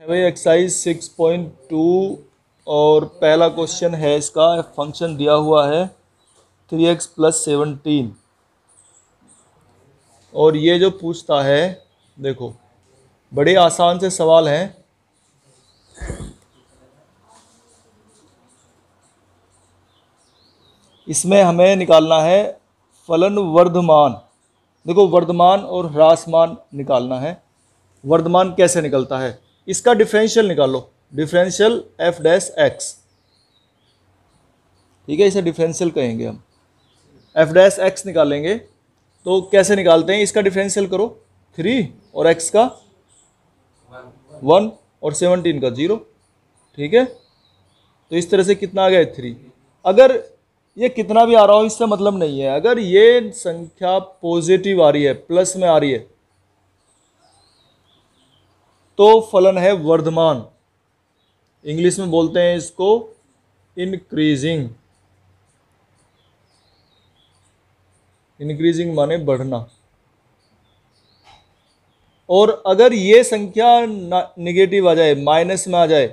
भाई एक्सरसाइज 6.2 और पहला क्वेश्चन है इसका। फंक्शन दिया हुआ है 3x + 17 और ये जो पूछता है, देखो बड़े आसान से सवाल हैं। इसमें हमें निकालना है फलन वर्धमान। देखो वर्धमान और ह्रासमान निकालना है। वर्धमान कैसे निकलता है, इसका डिफरेंशियल निकालो। डिफरेंशियल f डैश x, ठीक है, इसे डिफरेंशियल कहेंगे हम। f डैश x निकालेंगे तो कैसे निकालते हैं, इसका डिफरेंशियल करो 3 और x का 1 और 17 का 0, ठीक है। तो इस तरह से कितना आ गया 3। अगर ये कितना भी आ रहा हो इससे मतलब नहीं है, अगर ये संख्या पॉजिटिव आ रही है, प्लस में आ रही है, तो फलन है वर्धमान। इंग्लिश में बोलते हैं इसको इंक्रीजिंग। इंक्रीजिंग माने बढ़ना। और अगर ये संख्या निगेटिव आ जाए, माइनस में आ जाए,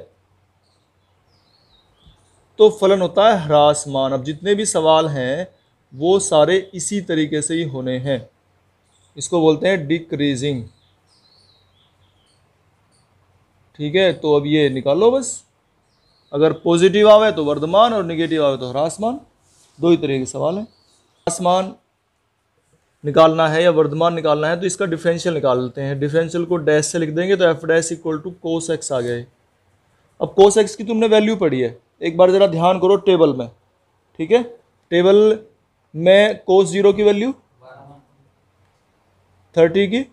तो फलन होता है ह्रासमान। अब जितने भी सवाल हैं वो सारे इसी तरीके से ही होने हैं। इसको बोलते हैं डिक्रीजिंग, ठीक है। तो अब ये निकालो बस। अगर पॉजिटिव आवे तो वर्धमान और निगेटिव आवे तो ह्रासमान। दो ही तरह के सवाल हैं। ह्रासमान निकालना है या वर्धमान निकालना है तो इसका डिफरेंशियल निकाल लेते हैं। डिफरेंशियल को डैश से लिख देंगे तो f dash equal to cos x आ गया है। अब कोस एक्स की तुमने वैल्यू पढ़ी है, एक बार जरा ध्यान करो टेबल में, ठीक है। टेबल में कोस 0 की वैल्यू 30 की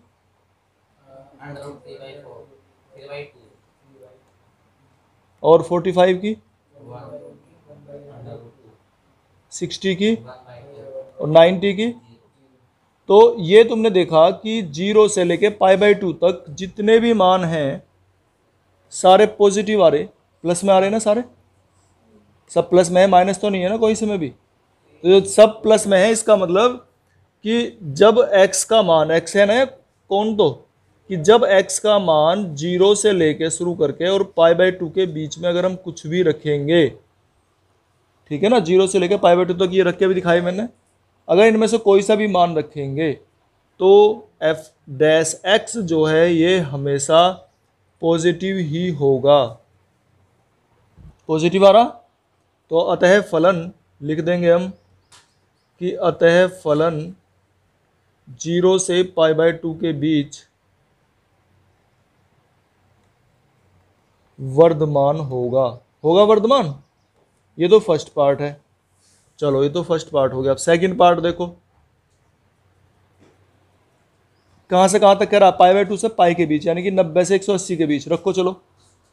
और 45 की 60 की और 90 की। तो ये तुमने देखा कि 0 से लेके π/2 तक जितने भी मान हैं सारे पॉजिटिव आ रहे, प्लस में आ रहे ना, सारे सब प्लस में है, माइनस तो नहीं है ना कोई से में भी। तो जो सब प्लस में है इसका मतलब कि जब x का मान, x है ना कौन, तो कि जब x का मान 0 से लेके शुरू करके और π/2 के बीच में अगर हम कुछ भी रखेंगे, ठीक है ना, 0 से लेके π/2 तक ये रख के भी दिखाई मैंने। अगर इनमें से कोई सा भी मान रखेंगे तो f डैश x जो है ये हमेशा पॉजिटिव ही होगा। पॉजिटिव आ रहा तो अतः फलन लिख देंगे हम कि अतः फलन 0 से π/2 के बीच वर्धमान होगा। होगा वर्धमान। ये तो फर्स्ट पार्ट है। चलो ये तो फर्स्ट पार्ट हो गया। अब सेकंड पार्ट देखो, कहां से कहां तक कह रहा, π/2 से पाई के बीच, यानी कि 90 से 180 के बीच रखो। चलो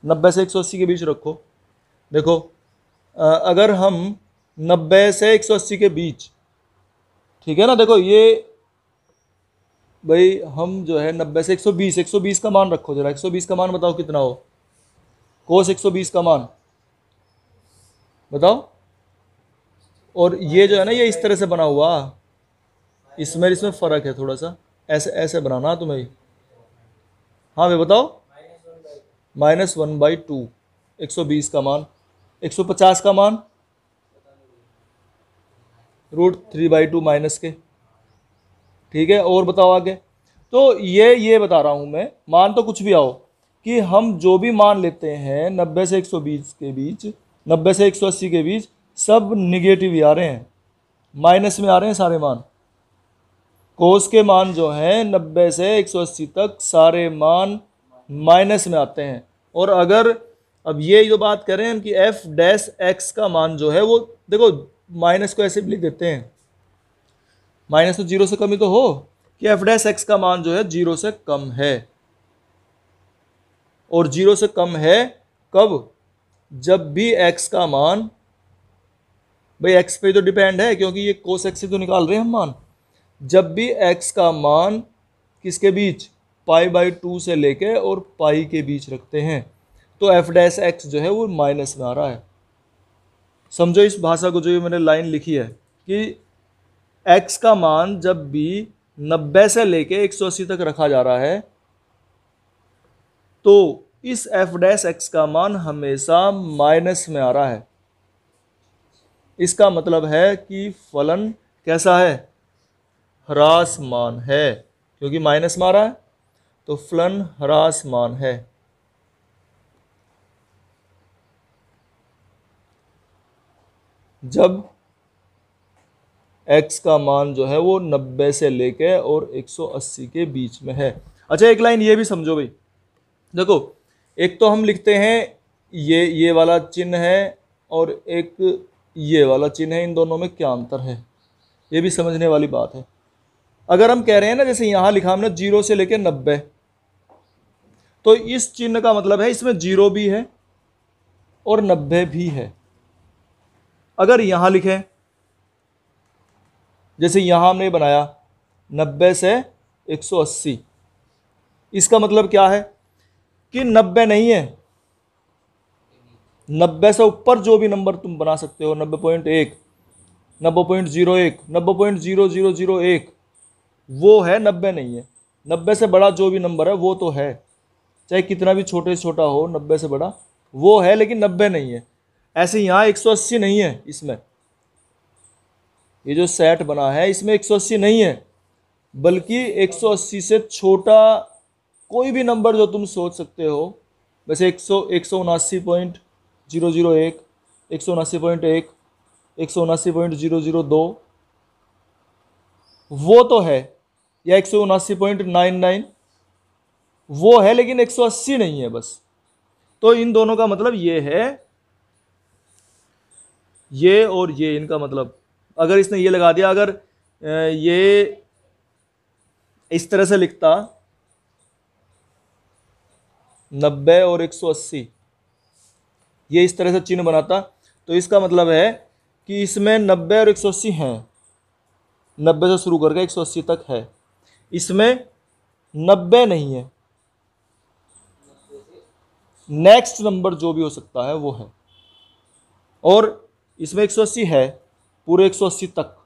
90 से 180 के बीच रखो। देखो अगर हम 90 से 180 के बीच, ठीक है ना, देखो ये भाई हम जो है 90 से 120 का मान रखो जरा। 120 का मान बताओ कितना हो, कोस 120 का मान बताओ। और ये जो है ना ये इस तरह से बना हुआ, इसमें फ़र्क है थोड़ा सा, ऐसे ऐसे बनाना तुम्हें। हाँ भाई बताओ, -1/2 120 का मान, 150 का मान √3/2 माइनस के, ठीक है। और बताओ आगे। तो ये बता रहा हूं मैं, मान तो कुछ भी आओ, कि हम जो भी मान लेते हैं 90 से 120 के बीच, 90 से 180 के बीच, सब निगेटिव ही आ रहे हैं, माइनस में आ रहे हैं सारे मान। कोस के मान जो हैं 90 से 180 तक सारे मान माइनस में आते हैं। और अगर अब ये जो बात करें हम कि f डैश x का मान जो है वो, देखो माइनस को ऐसे भी लिख देते हैं, माइनस तो 0 से कम ही तो हो, कि f डैश x का मान जो है 0 से कम है। और 0 से कम है कब, जब भी x का मान, भाई x पे तो डिपेंड है क्योंकि ये कोस x से तो निकाल रहे हैं हम मान। जब भी x का मान किसके बीच, π/2 से लेके और पाई के बीच रखते हैं, तो f डैश x जो है वो माइनस में आ रहा है। समझो इस भाषा को, जो ये मैंने लाइन लिखी है कि x का मान जब भी 90 से लेके 180 तक रखा जा रहा है, तो इस एफ डैश एक्स का मान हमेशा माइनस में आ रहा है। इसका मतलब है कि फलन कैसा है, ह्रासमान है, क्योंकि माइनस में आ रहा है तो फलन ह्रासमान है। जब x का मान जो है वो 90 से लेके और 180 के बीच में है। अच्छा, एक लाइन ये भी समझो भाई, देखो एक तो हम लिखते हैं ये वाला चिन्ह है और एक ये वाला चिन्ह है, इन दोनों में क्या अंतर है, ये भी समझने वाली बात है। अगर हम कह रहे हैं ना, जैसे यहां लिखा हमने 0 से लेके 90, तो इस चिन्ह का मतलब है इसमें 0 भी है और 90 भी है। अगर यहां लिखें, जैसे यहां हमने बनाया 90 से 180, इसका मतलब क्या है कि 90 नहीं है, 90 से ऊपर जो भी नंबर तुम बना सकते हो, 90.1, 90.01, 90.0001, वो है, 90 नहीं है। 90 से बड़ा जो भी नंबर है वो तो है, चाहे कितना भी छोटे से छोटा हो, 90 से बड़ा वो है, लेकिन 90 नहीं है। ऐसे यहाँ 180 नहीं है, इसमें ये जो सेट बना है इसमें 180 नहीं है, बल्कि 180 से छोटा कोई भी नंबर जो तुम सोच सकते हो, वैसे 179.001, 179.1, 179.002 वो तो है, या 179.99 वो है, लेकिन 180 नहीं है बस। तो इन दोनों का मतलब ये है, ये और ये, इनका मतलब अगर इसने ये लगा दिया, अगर ये इस तरह से लिखता 90 और 180, ये इस तरह से चिन्ह बनाता, तो इसका मतलब है कि इसमें 90 और 180 हैं, 90 से शुरू करके 180 तक है, इसमें 90 नहीं है, नेक्स्ट नंबर जो भी हो सकता है वो है, और इसमें 180 है पूरे 180 तक,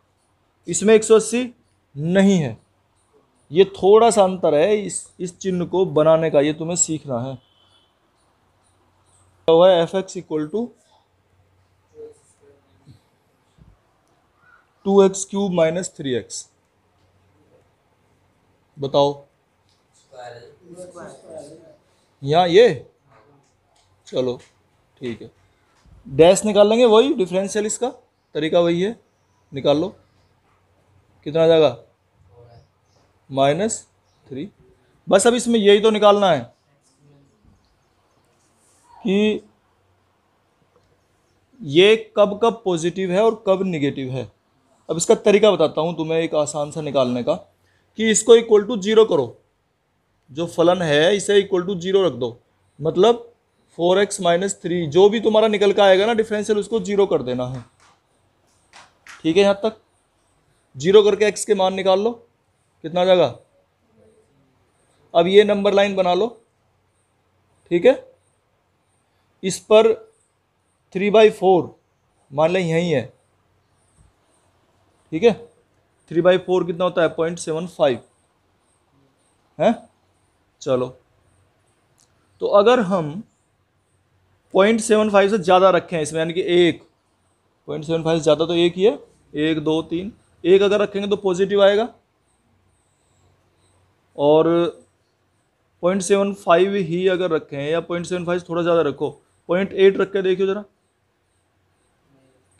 इसमें 180 नहीं है। ये थोड़ा सा अंतर है इस चिन्ह को बनाने का, ये तुम्हें सीखना है। हुआ है f x equal to 2x³ minus 3x, बताओ यहाँ ये, चलो ठीक है, डैश निकाल लेंगे, वही डिफरेंशियल, इसका तरीका वही है, निकाल लो, कितना आ जाएगा -3। बस अब इसमें यही तो निकालना है कि ये कब कब पॉजिटिव है और कब निगेटिव है। अब इसका तरीका बताता हूँ तुम्हें एक आसान सा निकालने का, कि इसको इक्वल टू 0 करो, जो फलन है इसे इक्वल टू 0 रख दो, मतलब 4x - 3 जो भी तुम्हारा निकल का आएगा ना डिफरेंशियल, उसको 0 कर देना है। ठीक है, यहाँ तक 0 करके x के मान निकाल लो, कितना आ जाएगा। अब ये नंबर लाइन बना लो, ठीक है, इस पर 3/4 मान लें यही है, ठीक है, 3/4 कितना होता है 0.75 है। चलो, तो अगर हम 0.75 से ज़्यादा रखें इसमें, यानी कि 1.75 से ज़्यादा तो एक ही है, 1 2 3, एक अगर रखेंगे तो पॉजिटिव आएगा, और 0.75 ही अगर रखें, या 0.75 से थोड़ा ज़्यादा रखो, 0.8 रख के देखियो ज़रा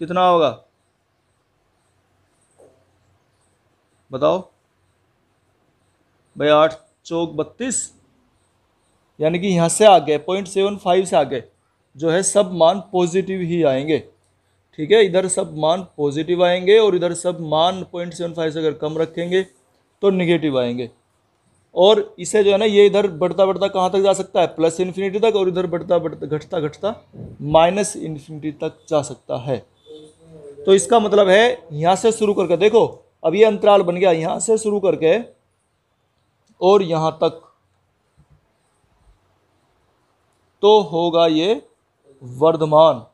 कितना होगा, बताओ भाई। 8 चौक 32, यानी कि यहाँ से आगे 0.75 से आगे जो है सब मान पॉजिटिव ही आएंगे। ठीक है, इधर सब मान पॉजिटिव आएंगे और इधर सब मान 0.75 से अगर कम रखेंगे तो निगेटिव आएंगे। और इसे जो है ना, ये इधर बढ़ता बढ़ता कहाँ तक जा सकता है, प्लस इन्फिनिटी तक, और इधर बढ़ता बढ़ता घटता घटता माइनस इन्फिनिटी तक जा सकता है। तो इसका मतलब है यहाँ से शुरू करके देखो, अब ये अंतराल बन गया, यहाँ से शुरू करके और यहाँ तक तो होगा ये वर्धमान,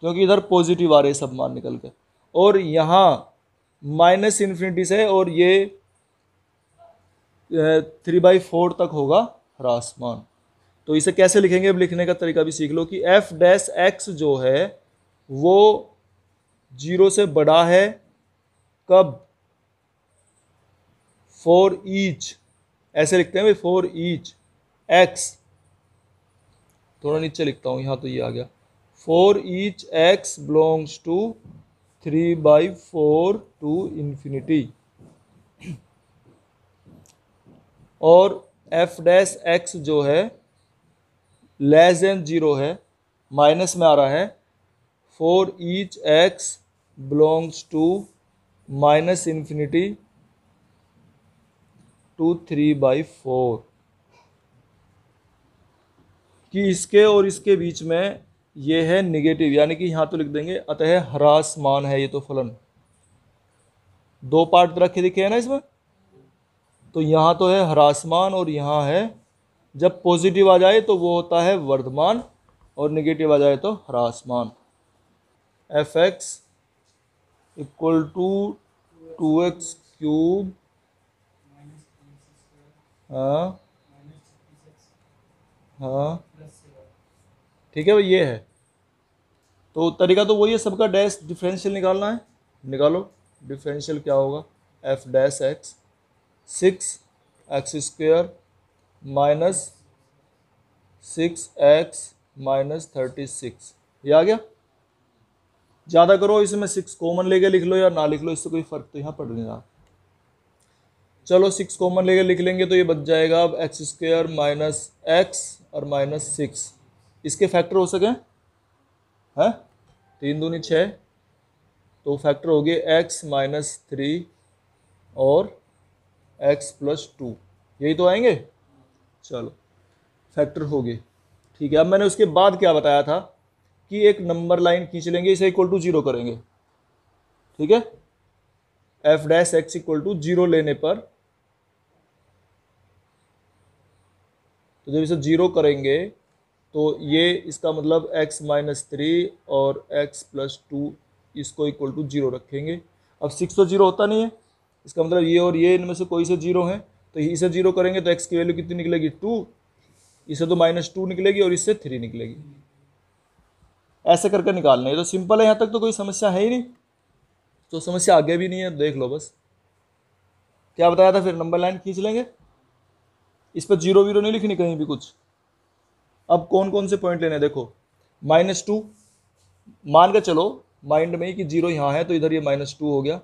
क्योंकि इधर पॉजिटिव आ रहे सब मान निकल के, और यहाँ माइनस इन्फिनिटी से और ये 3/4 तक होगा ह्रासमान। तो इसे कैसे लिखेंगे, अब लिखने का तरीका भी सीख लो कि एफ डैश एक्स जो है वो 0 से बड़ा है कब, फॉर ईच, ऐसे लिखते हैं भाई, फॉर ईच एक्स, थोड़ा नीचे लिखता हूं, यहां तो ये आ गया, for each x belongs to 3/4 to infinity, और एफ डैश एक्स जो है लेस देन 0 है, माइनस में आ रहा है, for each x belongs to minus infinity to 3/4, कि इसके और इसके बीच में ये है निगेटिव, यानी कि यहां तो लिख देंगे अतः ह्रासमान है ये तो फलन, दो पार्ट रखे दिखे हैं ना इसमें, तो यहां तो है ह्रासमान और यहां है, जब पॉजिटिव आ जाए तो वो होता है वर्धमान और निगेटिव आ जाए तो ह्रासमान। F x equal to 2x cube, हाँ हाँ ठीक है भाई, ये है, तो तरीका तो वही है, सबका डैश डिफरेंशियल निकालना है, निकालो डिफरेंशियल क्या होगा, F dash x 6x² minus 6x minus 36, ये आ गया। ज़्यादा करो इसमें 6 कॉमन लेके लिख लो या ना लिख लो, इससे कोई फर्क तो यहाँ पड़ नहीं रहा। चलो 6 कॉमन लेके लिख लेंगे तो ये बच जाएगा अब x² माइनस एक्स और माइनस 6, इसके फैक्टर हो सके हैं, 3 दूनी 6, तो फैक्टर हो गए x माइनस 3 और x प्लस 2, यही तो आएंगे। चलो फैक्टर हो गए, ठीक है। अब मैंने उसके बाद क्या बताया था कि एक नंबर लाइन खींच लेंगे, इसे इक्वल टू 0 करेंगे, ठीक है। F dash x equal to 0 लेने पर, तो जब इसे 0 करेंगे तो ये इसका मतलब x माइनस 3 और x प्लस 2 इसको इक्वल टू 0 रखेंगे। अब 6 तो 0 होता नहीं है, इसका मतलब ये और ये इनमें से कोई से 0 है, तो इसे 0 करेंगे तो x की वैल्यू कितनी निकलेगी 2, इसे तो -2 निकलेगी और इससे 3 निकलेगी, ऐसे करके निकालना है। तो सिंपल है, यहाँ तक तो कोई समस्या है ही नहीं, तो समस्या आगे भी नहीं है, देख लो बस क्या बताया था। फिर नंबर लाइन खींच लेंगे, इस पर 0 0 नहीं लिखनी कहीं भी कुछ। अब कौन कौन से पॉइंट लेने, देखो -2 मान के चलो माइंड में ही कि 0 यहाँ है, तो इधर ये -2 हो गया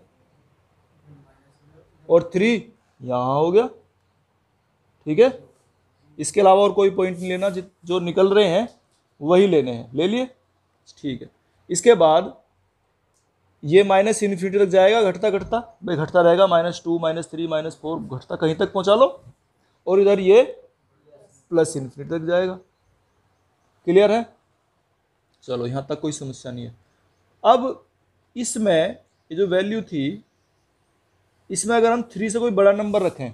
और 3 यहाँ हो गया, ठीक है। इसके अलावा और कोई पॉइंट नहीं लेना, जो निकल रहे हैं वही लेने हैं, ले लिए, ठीक है। इसके बाद ये माइनस इन्फिनिटी तक जाएगा, घटता घटता भाई घटता रहेगा, -2 -3 -4 घटता कहीं तक पहुंचा लो, और इधर ये प्लस इन्फिनिटी तक जाएगा, क्लियर है। चलो यहां तक कोई समस्या नहीं है। अब इसमें ये जो वैल्यू थी, इसमें अगर हम 3 से कोई बड़ा नंबर रखें,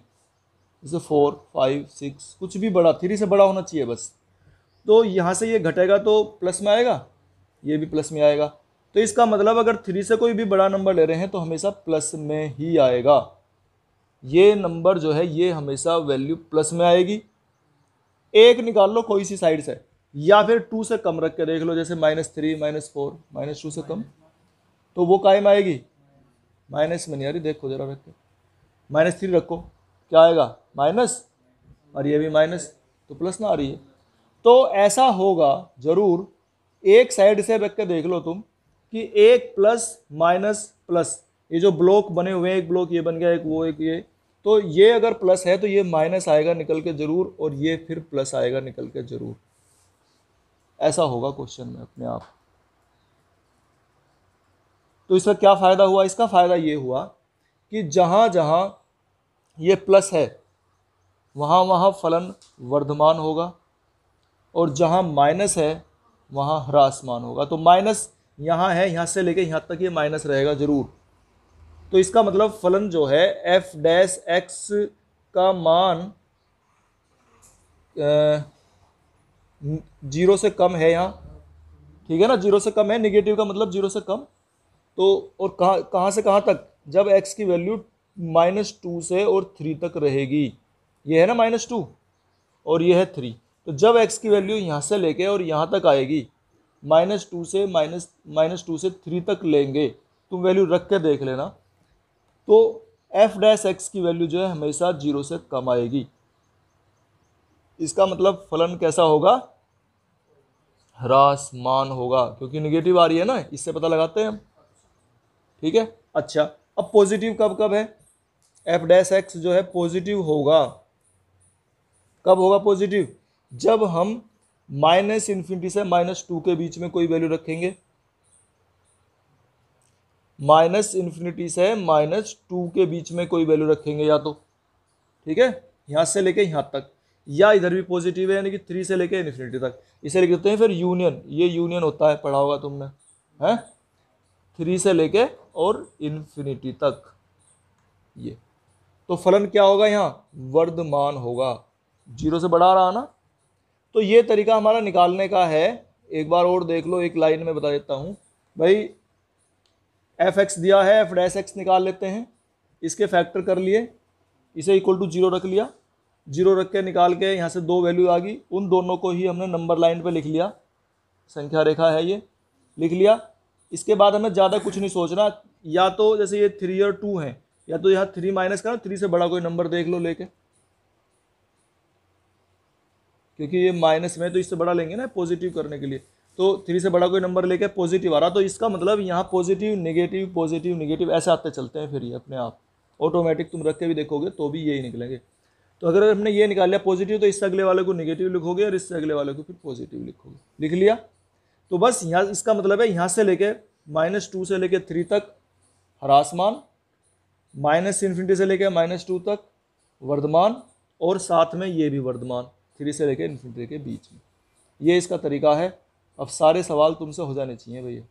जैसे 4 5 6 कुछ भी बड़ा, 3 से बड़ा होना चाहिए बस, तो यहाँ से ये घटेगा तो प्लस में आएगा, ये भी प्लस में आएगा, तो इसका मतलब अगर 3 से कोई भी बड़ा नंबर ले रहे हैं तो हमेशा प्लस में ही आएगा, ये नंबर जो है ये हमेशा वैल्यू प्लस में आएगी। एक निकाल लो कोई सी साइड से, या फिर 2 से कम रख के देख लो, जैसे -3 -4 -2 से कम, तो वो कायम आएगी, माइनस में नहीं आ रही, देखो जरा रख के, -3 रखो क्या आएगा माइनस, और ये भी माइनस, तो प्लस ना आ रही है। तो ऐसा होगा जरूर, एक साइड से रख के देख लो तुम कि एक प्लस माइनस प्लस, ये जो ब्लॉक बने हुए हैं, एक ब्लॉक ये बन गया, एक वो, एक ये, तो ये अगर प्लस है तो ये माइनस आएगा निकल के जरूर, और ये फिर प्लस आएगा निकल के जरूर, ऐसा होगा क्वेश्चन में अपने आप। तो इसका क्या फायदा हुआ, इसका फायदा ये हुआ कि जहां जहां ये प्लस है वहां वहां फलन वर्धमान होगा, और जहां माइनस है वहां ह्रासमान होगा। तो माइनस यहाँ है, यहाँ से लेके यहाँ तक ये माइनस रहेगा जरूर, तो इसका मतलब फलन जो है एफ डैश एक्स का मान 0 से कम है यहाँ, ठीक है ना, 0 से कम है, निगेटिव का मतलब 0 से कम, तो और कहाँ से कहाँ तक, जब x की वैल्यू -2 से और 3 तक रहेगी, ये है ना -2 और ये है 3, तो जब x की वैल्यू यहाँ से लेके और यहाँ तक आएगी, -2 से -2 से 3 तक लेंगे, तुम वैल्यू रख के देख लेना, तो f डैश x की वैल्यू जो है हमेशा 0 से कम आएगी। इसका मतलब फलन कैसा होगा? ह्रासमान होगा, क्योंकि निगेटिव आ रही है ना, इससे पता लगाते हैं हम। ठीक है। अच्छा, अब पॉजिटिव कब कब है? f डैश x जो है पॉजिटिव होगा। कब होगा पॉजिटिव? जब हम -∞ से -2 के बीच में कोई वैल्यू रखेंगे। -∞ से -2 के बीच में कोई वैल्यू रखेंगे या तो, ठीक है, यहाँ से लेके यहाँ तक, या इधर भी पॉजिटिव है यानी कि 3 से लेके इन्फिनिटी तक। इसे लिख देते हैं फिर यूनियन। ये यूनियन होता है, पढ़ा होगा तुमने, है 3 से लेके और इन्फिनिटी तक। ये तो फलन क्या होगा? यहाँ वर्धमान होगा, 0 से बढ़ा रहा ना। तो ये तरीका हमारा निकालने का है। एक बार और देख लो, एक लाइन में बता देता हूँ भाई। एफ एक्स दिया है, एफ डैश एक्स निकाल लेते हैं। इसके फैक्टर कर लिए, इसे इक्वल टू 0 रख लिया, 0 रख के निकाल के यहाँ से 2 वैल्यू आ गई, उन दोनों को ही हमने नंबर लाइन पे लिख लिया, संख्या रेखा है ये, लिख लिया। इसके बाद हमें ज़्यादा कुछ नहीं सोचना, या तो जैसे ये 3 और 2 हैं, या तो यहाँ 3 माइनस करो, 3 से बड़ा कोई नंबर देख लो लेके, क्योंकि ये माइनस में तो इससे बड़ा लेंगे ना पॉजिटिव करने के लिए। तो 3 से बड़ा कोई नंबर लेके पॉजिटिव आ रहा, तो इसका मतलब यहाँ पॉजिटिव नेगेटिव ऐसे आते चलते हैं, फिर ये अपने आप ऑटोमेटिक तुम रख के भी देखोगे तो भी यही निकलेंगे। तो अगर हमने ये निकाल लिया पॉजिटिव, तो इससे अगले वाले को नेगेटिव लिखोगे और इससे अगले वाले को फिर पॉजिटिव लिखोगे। लिख लिया। तो बस यहाँ इसका मतलब है यहाँ से लेके -2 से लेके 3 तक ह्रासमान, -∞ से लेके -2 तक वर्धमान, और साथ में ये भी वर्धमान 3 से लेके इन्फिनिटी के बीच में। ये इसका तरीका है। अब सारे सवाल तुमसे हो जाने चाहिए भैया।